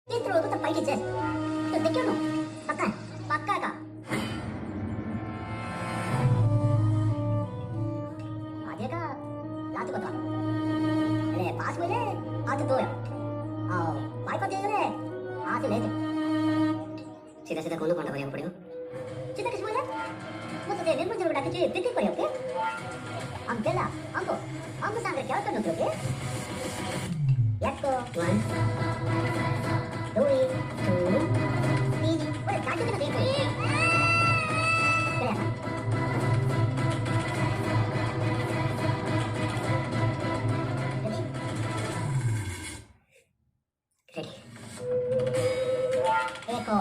Intro itu terbaik Jess. Thank you no. पक्का है? पक्का का. आधे का लातू बता. अरे पास में ले आते दो यार. आओ भाई को देख रहे. आते ले. सीधा सीधा कौन कौन डबल पड़ेगा? सीधा किस बोले? वो तो दे निर्मल जरूर डाके चाहिए पिक पड़े ओके? हम चला हमको सांग क्या करना तो okay? Let's go. 1 2 3 Oye, cállate que no te digo. Espera. Ready? Ready. Echo.